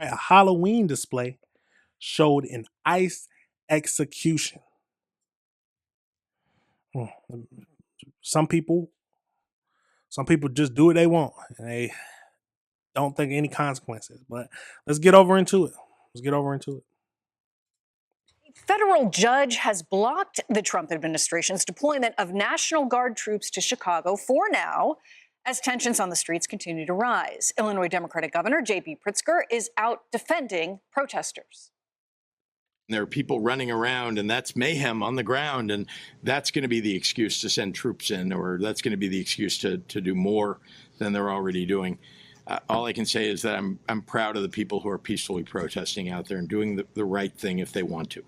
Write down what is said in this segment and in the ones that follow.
A Halloween display showed an ICE execution. Hmm. Some people, some people just do what they want, and they don't think any consequences. But let's get over into it. Let's get over into it. Federal judge has blocked the Trump administration's deployment of National Guard troops to Chicago for now, as tensions on the streets continue to rise. Illinois Democratic Governor J.B. Pritzker is out defending protesters. There are people running around, and that's mayhem on the ground, and that's going to be the excuse to send troops in, or that's going to be the excuse to do more than they're already doing. All I can say is that I'm proud of the people who are peacefully protesting out there and doing the right thing if they want to.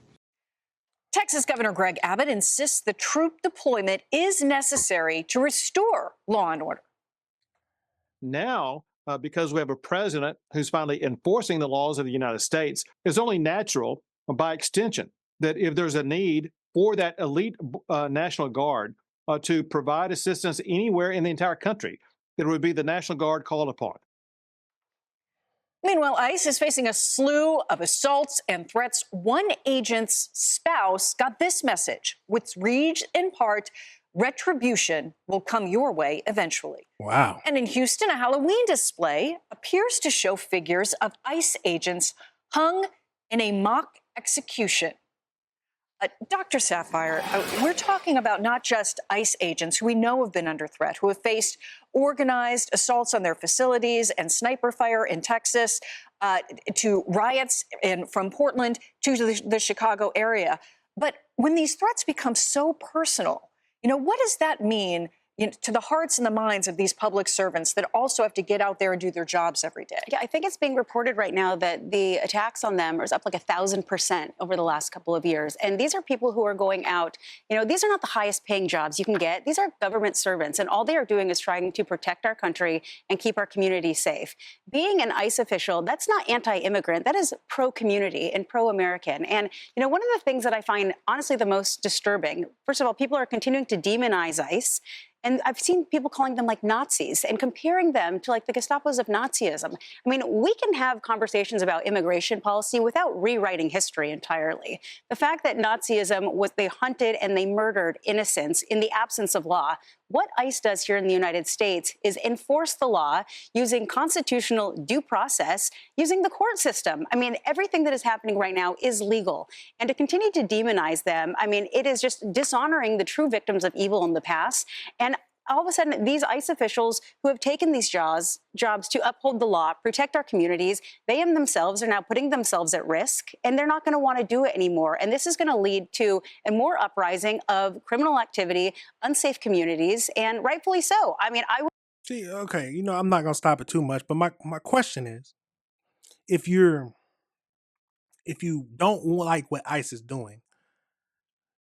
Texas Governor Greg Abbott insists the troop deployment is necessary to restore law and order. Now, because we have a president who's finally enforcing the laws of the United States, it's only natural, by extension, that if there's a need for that elite National Guard to provide assistance anywhere in the entire country, it would be the National Guard called upon. Meanwhile, ICE is facing a slew of assaults and threats. One agent's spouse got this message, which reads in part, retribution will come your way eventually. Wow. And in Houston, a Halloween display appears to show figures of ICE agents hung in a mock execution. Dr. Saphier, we're talking about not just ICE agents who we know have been under threat, who have faced organized assaults on their facilities and sniper fire in Texas, to riots from Portland to the Chicago area. But when these threats become so personal, what does that mean to the hearts and the minds of these public servants that also have to get out there and do their jobs every day? Yeah, I think it's being reported right now that the attacks on them is up like 1,000% over the last couple of years. And these are people who are going out, these are not the highest paying jobs you can get. These are government servants, and all they are doing is trying to protect our country and keep our community safe. Being an ICE official, that's not anti-immigrant, that is pro-community and pro-American. And, one of the things that I find honestly the most disturbing, first of all, people are continuing to demonize ICE. And I've seen people calling them like Nazis and comparing them to like the Gestapos of Nazism. I mean, we can have conversations about immigration policy without rewriting history entirely. The fact that Nazism was they hunted and they murdered innocents in the absence of law. What ICE does here in the United States is enforce the law using constitutional due process, using the court system. I mean, everything that is happening right now is legal. And to continue to demonize them, I mean, it is just dishonoring the true victims of evil in the past. And all of a sudden, these ICE officials who have taken these jobs to uphold the law, protect our communities, they themselves are now putting themselves at risk, and they're not going to want to do it anymore. And this is going to lead to a more uprising of criminal activity, unsafe communities, and rightfully so. I mean, See, okay, I'm not going to stop it too much, but my question is, if you don't like what ICE is doing,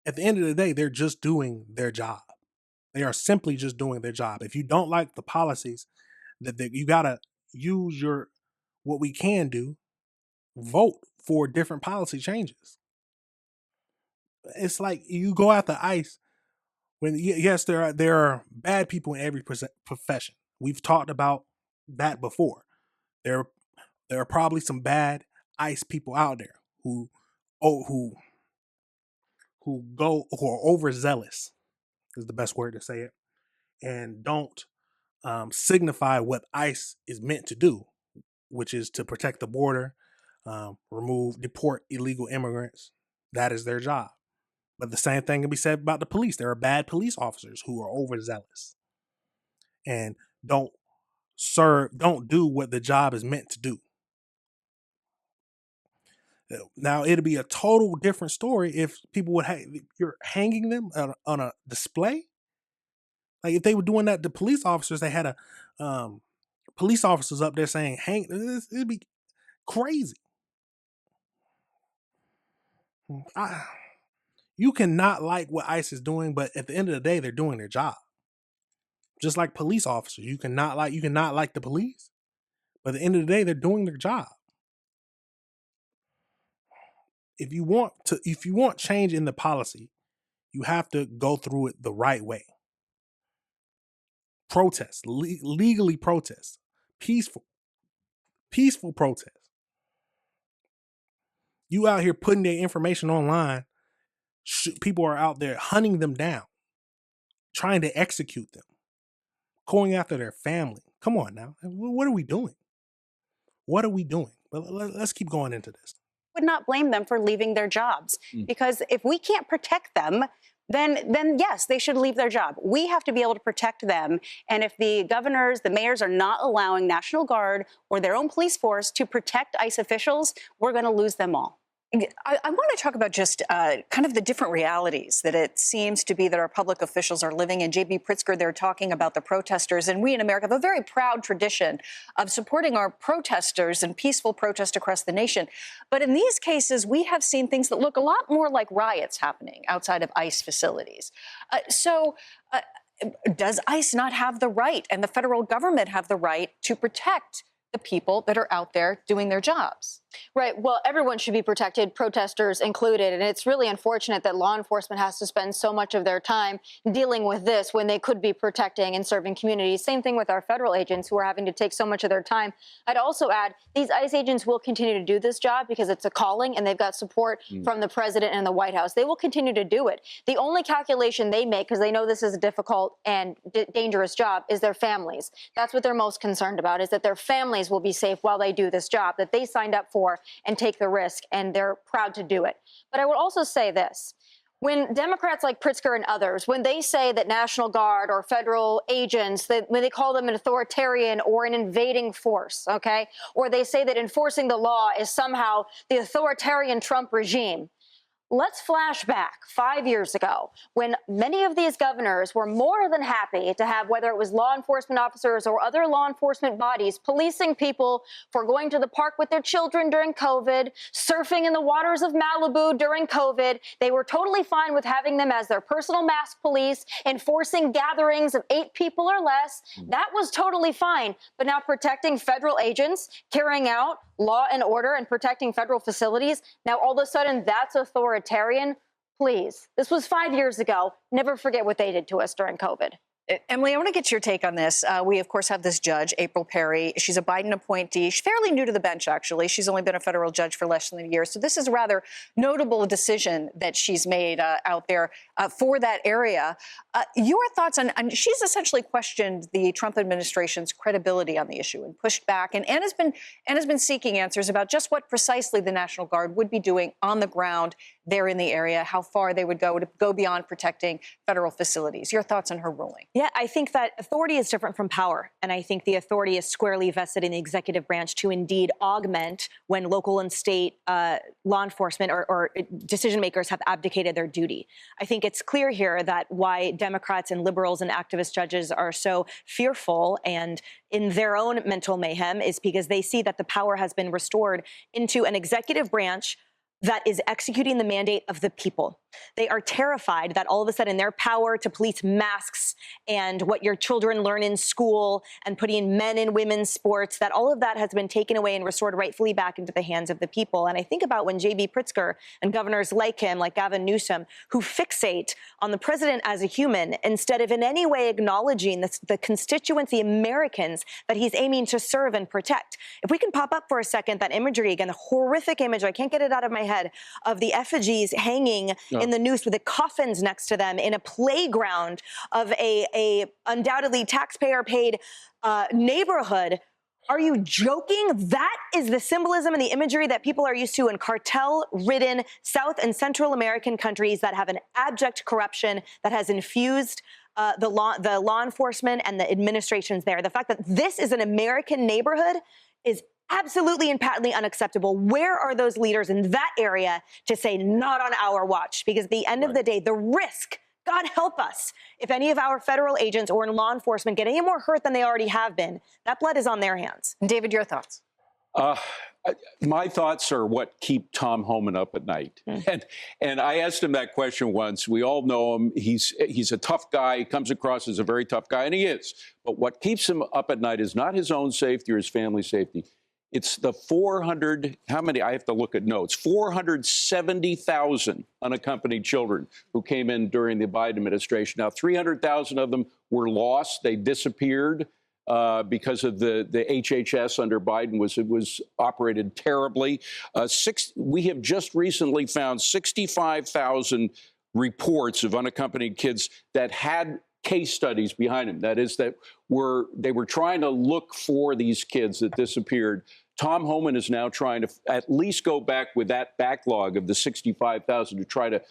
at the end of the day, they're just doing their job. They are simply just doing their job. If you don't like the policies, that you gotta use what we can do, vote for different policy changes. It's like you go after ICE when yes, there are bad people in every profession. We've talked about that before. There are probably some bad ICE people out there who are overzealous is the best word to say it, and don't signify what ICE is meant to do, which is to protect the border, deport illegal immigrants. That is their job. But the same thing can be said about the police. There are bad police officers who are overzealous and don't do what the job is meant to do. Now, it'd be a total different story if people would you're hanging them on a display. Like if they were doing that to police officers, they had police officers up there saying, "Hang!" It'd be crazy. You cannot like what ICE is doing, but at the end of the day, they're doing their job. Just like police officers, you cannot like the police, but at the end of the day, they're doing their job. If you want change in the policy, you have to go through it the right way. Protest, legally protest, peaceful protest. You out here putting their information online. People are out there hunting them down, trying to execute them, going after their family. Come on now. What are we doing? What are we doing? But let's keep going into this. Would not blame them for leaving their jobs, because if we can't protect them, then yes, they should leave their job. We have to be able to protect them. And if the governors, the mayors are not allowing National Guard or their own police force to protect ICE officials, we're going to lose them all. I want to talk about just kind of the different realities that it seems to be that our public officials are living in. J.B. Pritzker, they're talking about the protesters, and we in America have a very proud tradition of supporting our protesters and peaceful protest across the nation. But in these cases, we have seen things that look a lot more like riots happening outside of ICE facilities. Does ICE not have the right, and the federal government have the right, to protect the people that are out there doing their jobs? Right. Well, everyone should be protected, protesters included. And it's really unfortunate that law enforcement has to spend so much of their time dealing with this when they could be protecting and serving communities. Same thing with our federal agents who are having to take so much of their time. I'd also add these ICE agents will continue to do this job because it's a calling and they've got support from the president and the White House. They will continue to do it. The only calculation they make, because they know this is a difficult and dangerous job, is their families. That's what they're most concerned about, is that their families will be safe while they do this job that they signed up for and take the risk, and they're proud to do it. But I would also say this. When Democrats like Pritzker and others, when they say that National Guard or federal agents, when they call them an authoritarian or an invading force, okay, or they say that enforcing the law is somehow the authoritarian Trump regime, let's flash back 5 years ago when many of these governors were more than happy to have, whether it was law enforcement officers or other law enforcement bodies, policing people for going to the park with their children during COVID, surfing in the waters of Malibu during COVID. They were totally fine with having them as their personal mask police, enforcing gatherings of 8 people or less. That was totally fine. But now protecting federal agents, carrying out law and order and protecting federal facilities, now all of a sudden that's authoritarian? Please. This was 5 years ago. Never forget what they did to us during COVID. Emily, I want to get your take on this. We, of course, have this judge, April Perry. She's a Biden appointee. She's fairly new to the bench, actually. She's only been a federal judge for less than a year. So this is a rather notable decision that she's made out there for that area. Your thoughts on she's essentially questioned the Trump administration's credibility on the issue and pushed back and has been seeking answers about just what precisely the National Guard would be doing on the ground there in the area, how far they would go to go beyond protecting federal facilities. Your thoughts on her ruling? Yeah, I think that authority is different from power. And I think the authority is squarely vested in the executive branch to indeed augment when local and state law enforcement or decision makers have abdicated their duty. I think it's clear here that why Democrats and liberals and activist judges are so fearful and in their own mental mayhem is because they see that the power has been restored into an executive branch that is executing the mandate of the people. They are terrified that all of a sudden their power to police masks and what your children learn in school and putting men in women's sports, that all of that has been taken away and restored rightfully back into the hands of the people. And I think about when J.B. Pritzker and governors like him, like Gavin Newsom, who fixate on the president as a human instead of in any way acknowledging the constituency Americans that he's aiming to serve and protect. If we can pop up for a second that imagery again, the horrific image, I can't get it out of my head, of the effigies hanging in the noose with the coffins next to them in a playground of a undoubtedly taxpayer-paid neighborhood. Are you joking? That is the symbolism and the imagery that people are used to in cartel-ridden South and Central American countries that have an abject corruption that has infused the law enforcement and the administrations there. The fact that this is an American neighborhood is absolutely and patently unacceptable. Where are those leaders in that area to say not on our watch? Because at the end of the day, the risk, God help us, if any of our federal agents or in law enforcement get any more hurt than they already have been, that blood is on their hands. David, your thoughts? My thoughts are what keep Tom Homan up at night. And I asked him that question once. We all know him. He's a tough guy. He comes across as a very tough guy, and he is. But what keeps him up at night is not his own safety or his family's safety. It's the 400, how many? I have to look at notes. 470,000 unaccompanied children who came in during the Biden administration. Now, 300,000 of them were lost. They disappeared. because of the HHS under Biden was operated terribly. We have just recently found 65,000 reports of unaccompanied kids that had case studies behind them. That is, they were trying to look for these kids that disappeared. Tom Homan is now trying to at least go back with that backlog of the 65,000 to try to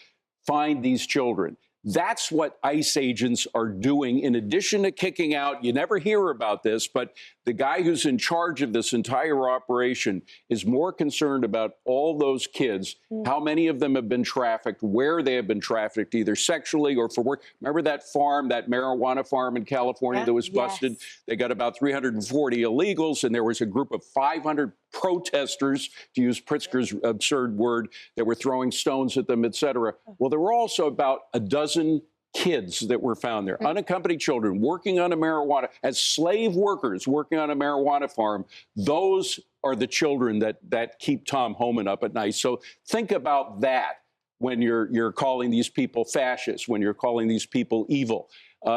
find these children. That's what ICE agents are doing in addition to kicking out. You never hear about this, but the guy who's in charge of this entire operation is more concerned about all those kids, how many of them have been trafficked, where they have been trafficked, either sexually or for work. Remember that farm, that marijuana farm in California that was busted? Yes. They got about 340 illegals, and there was a group of 500 protesters, to use Pritzker's absurd word, that were throwing stones at them, et cetera. Well, there were also about a dozen kids that were found there, unaccompanied children working on a marijuana, as slave workers working on a marijuana farm. Those are the children that keep Tom Homan up at night. So think about that when you're calling these people fascists, when you're calling these people evil.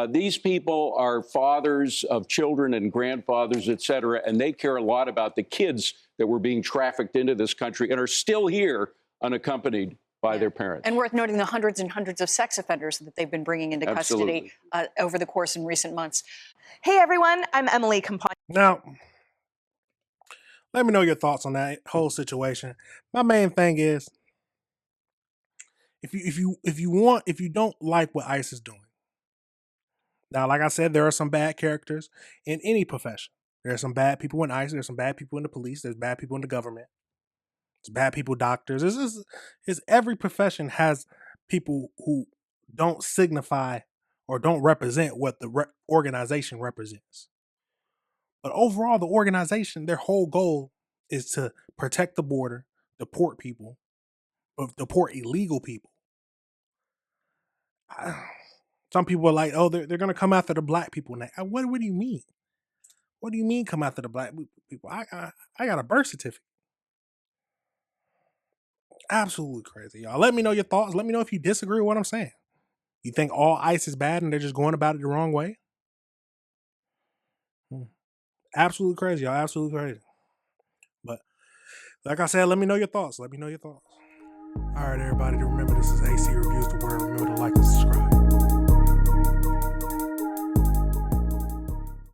These people are fathers of children and grandfathers, et cetera, and they care a lot about the kids that were being trafficked into this country and are still here unaccompanied by their parents. And worth noting the hundreds and hundreds of sex offenders that they've been bringing into Absolutely. custody over the course in recent months. Hey everyone, I'm Emily Campagna. Now, let me know your thoughts on that whole situation. My main thing is, if you don't like what ICE is doing. Now, like I said, there are some bad characters in any profession. There are some bad people in ICE. There's some bad people in the police. There's bad people in the government. There's bad people, doctors. Every profession has people who don't signify or don't represent what the organization represents. But overall, the organization, their whole goal is to protect the border, deport people, deport illegal people. Some people are like, oh, they're going to come after the black people now. What do you mean? What do you mean come after the black people? I got a birth certificate. Absolutely crazy, y'all. Let me know your thoughts. Let me know if you disagree with what I'm saying. You think all ICE is bad and they're just going about it the wrong way? Absolutely crazy, y'all. Absolutely crazy. But like I said, let me know your thoughts. Let me know your thoughts. All right, everybody. Remember, this is AC Reviews the Word. Remember to like and subscribe.